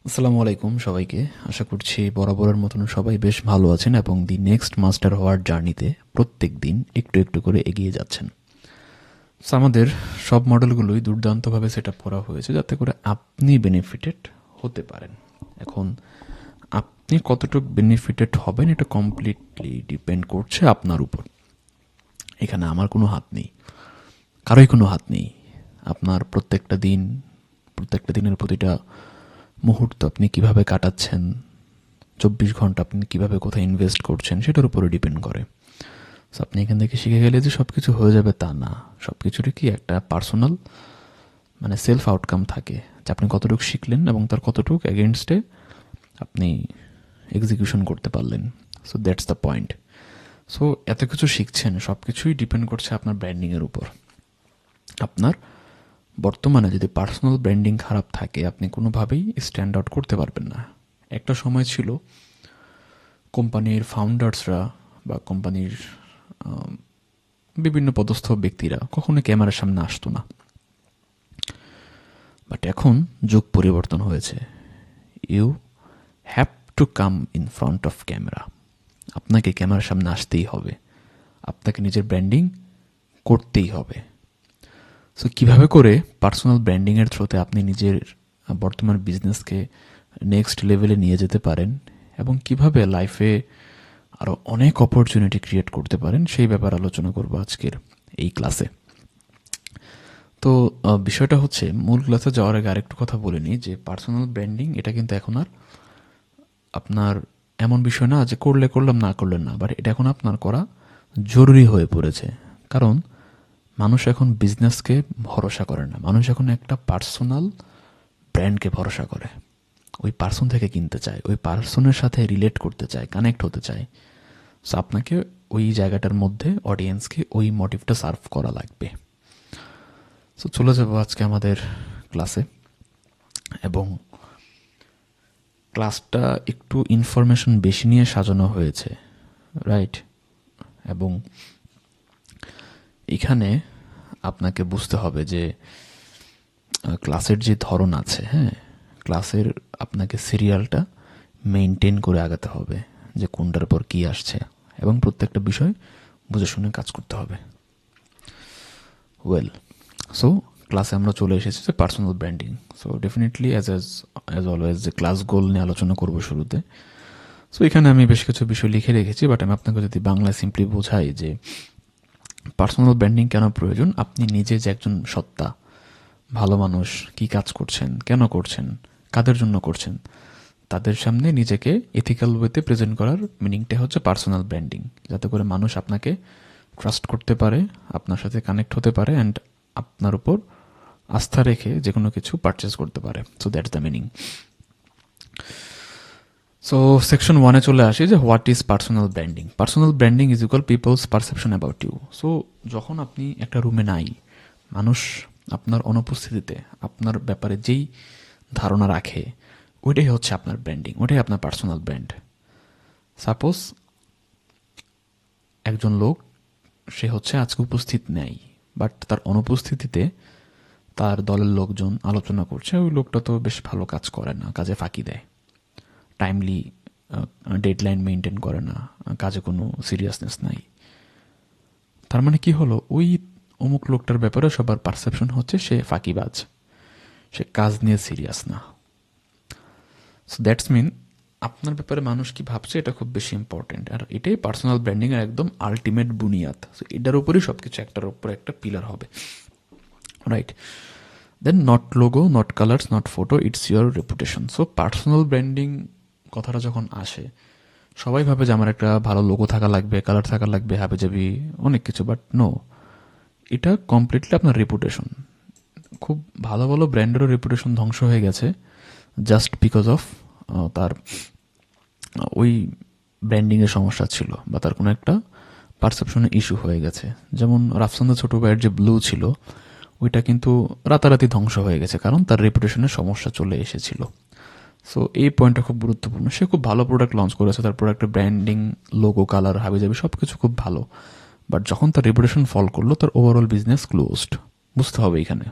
আসসালামু আলাইকুম সবাইকে। আশা করছি বরাবরের মতন সবাই বেশ ভালো আছেন এবং দি নেক্সট মাস্টার হওয়ার জার্নিতে প্রত্যেক দিন একটু একটু করে এগিয়ে যাচ্ছেন। So, আমাদের সব মডেলগুলোই দুর্দান্তভাবে সেট আপ করা হয়েছে যাতে করে আপনি বেনিফিটেড হতে পারেন। এখন আপনি কতটুকু বেনিফিটেড হবেন এটা কমপ্লিটলি ডিপেন্ড করছে আপনার উপর। এখানে আমার কোনো হাত নেই, কারোই কোনো হাত নেই। আপনার প্রত্যেকটা দিনের প্রতিটা মুহূর্ত আপনি কিভাবে কাটাচ্ছেন, 24 ঘন্টা আপনি কিভাবে কোথায় ইনভেস্ট করছেন সেটার উপরে ডিপেন্ড করে। সো আপনি এখান থেকে শিখে গেলে যে সব কিছু হয়ে যাবে তা না। সব কিছুরই কি একটা পার্সোনাল সেলফ আউটকাম থাকে, যে আপনি কতটুকু শিখলেন এবং তার কতটুকু এগেনস্টে আপনি এক্সিকিউশন করতে পারলেন। So that's the point. So এত কিছু শিখছেন, সব কিছুই ডিপেন্ড করছে আপনার ব্র্যান্ডিংয়ের উপর। আপনার বর্তমানে যদি পার্সোনাল ব্র্যান্ডিং খারাপ থাকে আপনি কোনোভাবেই স্ট্যান্ড আউট করতে পারবেন না। একটা সময় ছিল কোম্পানির ফাউন্ডার্সরা বা কোম্পানির বিভিন্ন পদস্থ ব্যক্তিরা কখনো ক্যামেরার সামনে আসতো না, বাট এখন যুগ পরিবর্তন হয়েছে। You have to come in front of camera. আপনাকে ক্যামেরার সামনে আসতেই হবে, আপনাকে নিজের ব্র্যান্ডিং করতেই হবে। সো কীভাবে করে পার্সোনাল ব্র্যান্ডিংয়ের থ্রুতে আপনি নিজের বর্তমান বিজনেসকে নেক্সট লেভেলে নিয়ে যেতে পারেন এবং কিভাবে লাইফে আরও অনেক অপরচুনিটি ক্রিয়েট করতে পারেন সেই ব্যাপারে আলোচনা করব আজকের এই ক্লাসে। তো বিষয়টা হচ্ছে, মূল ক্লাসে যাওয়ার আগে আরেকটু কথা বলে নিই যে পার্সোনাল ব্র্যান্ডিং এটা কিন্তু এখন আর আপনার এমন বিষয় না যে করলাম না করলেন না, বাট এটা এখন আপনার করা জরুরি হয়ে পড়েছে। কারণ মানুষ এখন বিজনেসকে ভরসা করে না, মানুষ এখন একটা পার্সোনাল ব্র্যান্ডকে ভরসা করে। ওই পার্সন থেকে কিনতে চায়, ওই পার্সনের সাথে রিলেট করতে চায়, কানেক্ট হতে চায়। সো আপনাকে ওই জায়গাটার মধ্যে অডিয়েন্সকে ওই মোটিভটা সার্ভ করা লাগবে। সো চলে যাবো আজকে আমাদের ক্লাসে, এবং ক্লাসটা একটু ইনফরমেশন বেশি নিয়ে সাজানো হয়েছে, রাইট? এবং এখানে আপনাকে বুঝতে হবে যে ক্লাসের যে ধরন আছে, হ্যাঁ, ক্লাসের আপনাকে সিরিয়ালটা মেনটেন করে আগাতে হবে, যে কোনটার পর কি আসছে, এবং প্রত্যেকটা বিষয় বুঝে শুনে কাজ করতে হবে। ওয়েল, সো ক্লাসে আমরা চলে এসেছি যে personal branding. So definitely as always যে ক্লাস গোল নিয়ে আলোচনা করবো শুরুতে। সো এখানে আমি বেশ কিছু বিষয় লিখে রেখেছি, বাট আমি আপনাকে যদি বাংলায় সিম্পলি বোঝাই যে পার্সোনাল ব্র্যান্ডিং কেন প্রয়োজন, আপনি নিজে যে একজন সত্তা, ভালো মানুষ, কি কাজ করছেন, কেন করছেন, কাদের জন্য করছেন, তাদের সামনে নিজেকে এথিক্যাল ওয়েতে প্রেজেন্ট করার মিনিংটা হচ্ছে পার্সোনাল ব্র্যান্ডিং। যাতে করে মানুষ আপনাকে ট্রাস্ট করতে পারে, আপনার সাথে কানেক্ট হতে পারে, অ্যান্ড আপনার উপর আস্থা রেখে যে কোনো কিছু পারচেস করতে পারে। So that's the meaning. So section 1-এ চলে আসি যে what is personal branding. Personal branding is equal people's perception about you. So যখন আপনি একটা রুমে নাই, মানুষ আপনার অনুপস্থিতিতে আপনার ব্যাপারে যেই ধারণা রাখে, ওইটাই হচ্ছে আপনার ব্র্যান্ডিং, ওইটাই আপনার পার্সোনাল ব্র্যান্ড। সাপোজ একজন লোক, সে হচ্ছে আজকে উপস্থিত নেই, বাট তার অনুপস্থিতিতে তার দলের লোকজন আলোচনা করছে ওই লোকটা তো বেশ ভালো কাজ করে না, কাজে ফাঁকি দেয়, টাইমলি ডেডলাইন মেনটেন করে না, কাজে কোনো সিরিয়াসনেস নাই। তার মানে কি হলো, ওই অমুক লোকটার ব্যাপারে সবার পারসেপশন হচ্ছে সে ফাঁকিবাজ, সে কাজ নিয়ে সিরিয়াস না। সো দ্যাটস মিন আপনার ব্যাপারে মানুষ কি ভাবছে এটা খুব বেশি ইম্পর্টেন্ট, আর এটাই পার্সোনাল ব্র্যান্ডিংয়ের একদম আলটিমেট বুনিয়াদ। সো এটার উপরই সব কিছু একটার উপর একটা পিলার হবে, right? Then not logo, not colours, not photo, it's your reputation. So personal branding কথাটা যখন আসে, সবাই ভাবে যে আমার একটা ভালো লোগো থাকা লাগবে, কালার থাকা লাগবে, হাবি যাবি অনেক কিছু, বাট নো, এটা কমপ্লিটলি আপনার রেপুটেশন। খুব ভালো ভালো ব্র্যান্ডেরও রেপুটেশন ধ্বংস হয়ে গেছে জাস্ট বিকজ অফ তার ওই ব্র্যান্ডিংয়ের সমস্যা ছিল বা তার কোনো একটা পারসেপশনে ইস্যু হয়ে গেছে। যেমন রাফসানদা ছোট ভাইয়ের যে ব্লু ছিল, ওইটা কিন্তু রাতারাতি ধ্বংস হয়ে গেছে কারণ তার রেপুটেশনের সমস্যা চলে এসেছিল। সো এই পয়েন্টটা খুব গুরুত্বপূর্ণ। সে খুব ভালো প্রোডাক্ট লঞ্চ করেছে, তার প্রোডাক্টের ব্র্যান্ডিং, লোগো, কালার, হাবিজাবি সব কিছু খুব ভালো, বাট যখন তার রেপুটেশন ফল করলো তার ওভারঅল বিজনেস ক্লোজড। বুঝতে হবে এখানে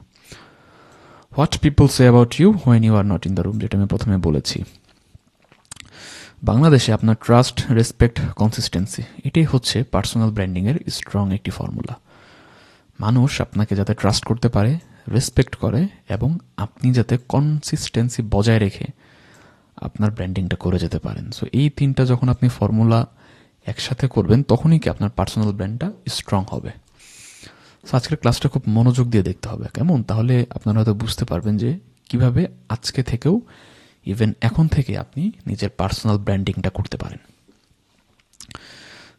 what people say about you when you are not in the room, যেটা আমি প্রথমে বলেছি। বাংলাদেশে আপনার ট্রাস্ট, রেসপেক্ট, কনসিস্টেন্সি, এটাই হচ্ছে পার্সোনাল ব্র্যান্ডিংয়ের স্ট্রং একটি ফর্মুলা। মানুষ আপনাকে যাতে ট্রাস্ট করতে পারে, রেসপেক্ট করে, এবং আপনি যাতে কনসিস্টেন্সি বজায় রেখে আপনার ব্র্যান্ডিংটা করে যেতে পারেন। সো এই তিনটা যখন আপনি ফর্মুলা একসাথে করবেন, তখনই কি আপনার পার্সোনাল ব্র্যান্ডটা স্ট্রং হবে। সো আজকের ক্লাসটা খুব মনোযোগ দিয়ে দেখতে হবে, কেমন? তাহলে আপনারা হয়তো বুঝতে পারবেন যে কিভাবে আজকে থেকেও, ইভেন এখন থেকে আপনি নিজের পার্সোনাল ব্র্যান্ডিংটা করতে পারেন।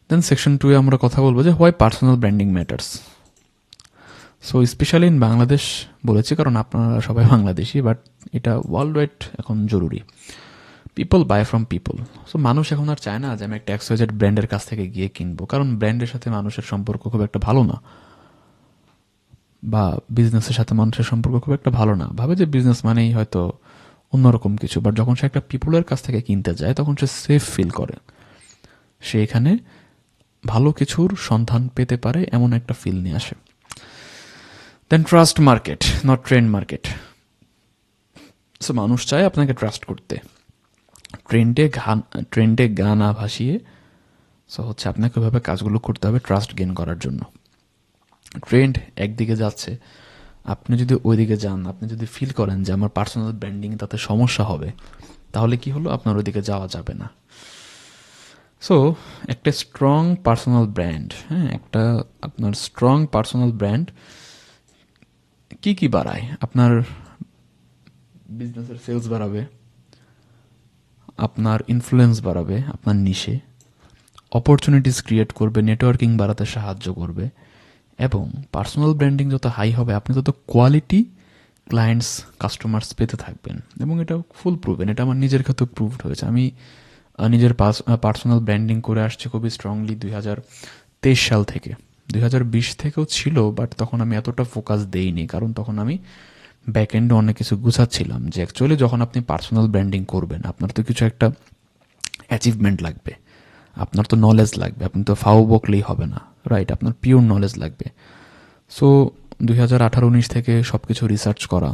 দেন সেকশন 2 আমরা কথা বলবো যে why personal branding matters. So specially in Bangladesh বলেছি, কারণ আপনারা সবাই বাংলাদেশি, বাট এটা ওয়ার্ল্ড ওয়াইড এখন জরুরি। People by from people. So মানুষ এখন আর চায় না যে আমি একটা XYZ ব্র্যান্ডের কাছ থেকে গিয়ে কিনবো, কারণ ব্র্যান্ডের সাথে মানুষের সম্পর্ক খুব একটা ভালো না, বা বিজনেসের সাথে মানুষের সম্পর্ক খুব একটা ভালো না। ভাবে যে বিজনেস মানেই হয়তো অন্যরকম কিছু, বাট যখন সে একটা পিপলের কাছ থেকে কিনতে যায় তখন সে সেফ ফিল করে, সে এখানে ভালো কিছুর সন্ধান পেতে পারে, এমন একটা ফিল নিয়ে আসে। Then trust market, not trend market. So মানুষ চায় আপনাকে ট্রাস্ট করতে, ট্রেন্ডে গা না ভাসিয়ে। সো হচ্ছে আপনাকে ওইভাবে কাজগুলো করতে হবে ট্রাস্ট গেইন করার জন্য। ট্রেন্ড একদিকে যাচ্ছে, আপনি যদি ওইদিকে যান, আপনি যদি ফিল করেন যে আমার পার্সোনাল ব্র্যান্ডিং তাতে সমস্যা হবে, তাহলে কি হলো, আপনার ওইদিকে যাওয়া যাবে না। সো একটা স্ট্রং পার্সোনাল ব্র্যান্ড, একটা আপনার স্ট্রং পার্সোনাল ব্র্যান্ড কি কি বাড়ায়? আপনার বিজনেসের সেলস বাড়াবে, আপনার ইনফ্লুয়েন্স বাড়াবে আপনার নিশে, অপরচুনিটিস ক্রিয়েট করবে, নেটওয়ার্কিং বাড়াতে সাহায্য করবে, এবং পার্সোনাল ব্র্যান্ডিং যত হাই হবে আপনি তত কোয়ালিটি ক্লায়েন্টস, কাস্টমার্স পেতে থাকবেন। এবং এটা ফুল প্রুভেন, এটা আমার নিজের ক্ষেত্রে প্রুভড হয়েছে। আমি নিজের পার্সোনাল ব্র্যান্ডিং করে আসছি খুবই স্ট্রংলি 2023 সাল থেকে। 2020 থেকেও ছিল, বাট তখন আমি এতটা ফোকাস দেইনি, কারণ তখন আমি ব্যাক এন্ডে অনেক কিছু গুছাচ্ছিলাম। যে অ্যাকচুয়ালি যখন আপনি পার্সোনাল ব্র্যান্ডিং করবেন, আপনার তো কিছু একটা অ্যাচিভমেন্ট লাগবে, আপনার তো নলেজ লাগবে, আপনি তো ফাও বকলেই হবে না, রাইট? আপনার পিওর নলেজ লাগবে। সো 2018-19 থেকে সব কিছু রিসার্চ করা,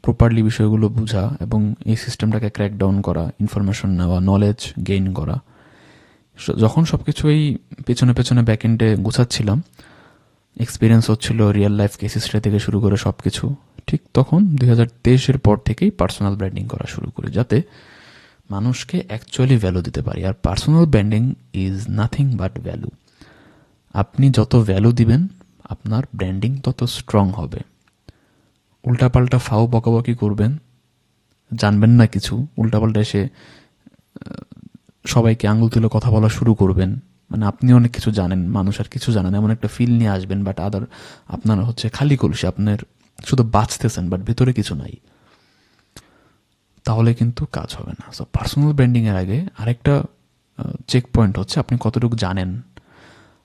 প্রপারলি বিষয়গুলো বোঝা, এবং এই সিস্টেমটাকে ক্র্যাক ডাউন করা, ইনফরমেশন নেওয়া, নলেজ গেইন করা। যখন সব কিছু এই পেছনে পেছনে ব্যাক এন্ডে গুছাচ্ছিলাম, এক্সপিরিয়েন্স হচ্ছিল, রিয়েল লাইফ কেস স্টাডি থেকে শুরু করে সব কিছু, ঠিক তখন 2023-এর পর থেকেই পার্সোনাল ব্র্যান্ডিং করা শুরু করি, যাতে মানুষকে অ্যাকচুয়ালি ভ্যালু দিতে পারি। আর personal branding is nothing but value. আপনি যত ভ্যালু দিবেন, আপনার ব্র্যান্ডিং তত স্ট্রং হবে। উল্টাপাল্টা ফাও বকাবকি করবেন, জানবেন না কিছু, উল্টাপাল্টা এসে সবাইকে আঙুল তুলে কথা বলা শুরু করবেন, মানে আপনি অনেক কিছু জানেন, মানুষ আর কিছু জানেন, এমন একটা ফিল নিয়ে আসবেন, বাট আপনার হচ্ছে খালি কলসি, আপনার শুধু বাঁচতেছেন বাট ভেতরে কিছু নাই, তাহলে কিন্তু কাজ হবে না। সো পার্সোনাল ব্র্যান্ডিংয়ের আগে আরেকটা চেক পয়েন্ট হচ্ছে আপনি কতটুকু জানেন,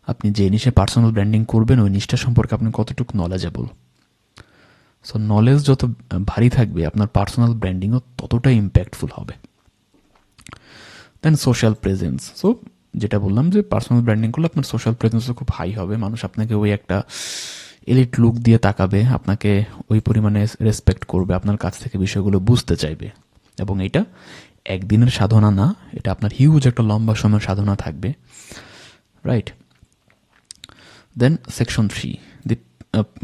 আপনি যে নিশে পার্সোনাল ব্র্যান্ডিং করবেন ওই নিশটা সম্পর্কে আপনি কতটুকু নলেজেবল। সো নলেজ যত ভারী থাকবে, আপনার পার্সোনাল ব্র্যান্ডিংও ততটাই ইম্প্যাক্টফুল হবে। দেন সোশ্যাল প্রেজেন্স। সো যেটা বললাম যে পার্সোনাল ব্র্যান্ডিং করলে আপনার সোশ্যাল প্রেজেন্সও খুব হাই হবে, মানুষ আপনাকে ওই একটা এলিট লুক দিয়ে তাকাবে, আপনাকে ওই পরিমাণে রেসপেক্ট করবে, আপনার কাছ থেকে বিষয়গুলো বুঝতে চাইবে। এবং এটা একদিনের সাধনা না, এটা আপনার হিউজ একটা লম্বা সময়ের সাধনা থাকবে, right? Then section 3, the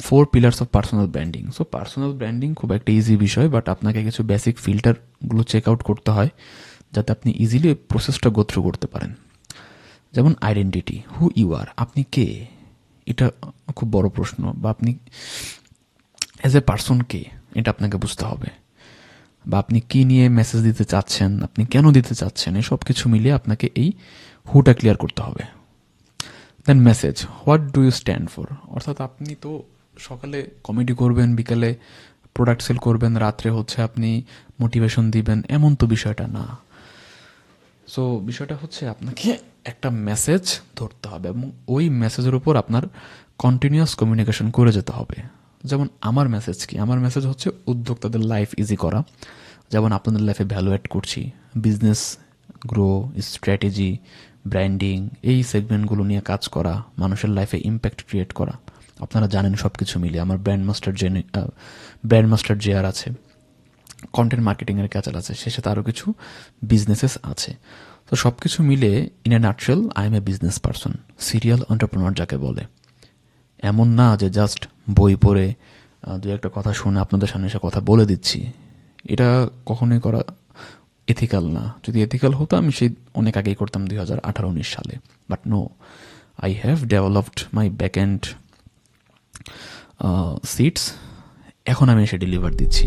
4 pillars of personal branding. So personal branding খুব একটা ইজি বিষয়, বাট আপনাকে কিছু বেসিক ফিল্টারগুলো চেক আউট করতে হয় যাতে আপনি ইজিলি প্রসেসটা গো থ্রু করতে পারেন। যেমন আইডেন্টিটি, হু ইউ আর, আপনি কে, এটা খুব বড় প্রশ্ন। বা আপনি অ্যাজ এ পার্সন কে, এটা আপনাকে বুঝতে হবে। বা আপনি কি নিয়ে মেসেজ দিতে চাচ্ছেন, আপনি কেন দিতে চাচ্ছেন, এই সব কিছু মিলিয়ে আপনাকে এই হুটা ক্লিয়ার করতে হবে। Then message, what do you stand for, অর্থাৎ আপনি তো সকালে কমেডি করবেন, বিকালে প্রোডাক্ট সেল করবেন, রাত্রে হচ্ছে আপনি মোটিভেশন দিবেন, এমন তো বিষয়টা না। সো বিষয়টা হচ্ছে আপনাকে একটা মেসেজ ধরতে হবে, এবং ওই মেসেজের উপর আপনার কন্টিনিউয়াস কমিউনিকেশন করে যেতে হবে। যেমন আমার মেসেজ কি, আমার মেসেজ হচ্ছে উদ্যোক্তাদের লাইফ ইজি করা। যেমন আপনাদের লাইফে ভ্যালু অ্যাড করছি, বিজনেস গ্রো, স্ট্র্যাটেজি, ব্র্যান্ডিং, এই সেগমেন্টগুলো নিয়ে কাজ করা, মানুষের লাইফে ইম্প্যাক্ট ক্রিয়েট করা। আপনারা জানেন সব কিছু মিলে আমার ব্র্যান্ড মাস্টার জেআর আছে, কন্টেন্ট মার্কেটিংয়ের কাজ আছে, সে সাথে আরও কিছু বিজনেসেস আছে। তো সব কিছু মিলে in a nutshell I M A business person, serial entrepreneur যাকে বলে। এমন না যে জাস্ট বই পড়ে দু একটা কথা শুনে আপনাদের সামনে এসে কথা বলে দিচ্ছি। এটা কখনোই করা এথিক্যাল না। যদি এথিক্যাল হতো আমি সেই অনেক আগেই করতাম 2018-19 সালে। But no, I have developed my back end seats, এখন আমি এসে ডেলিভার দিচ্ছি।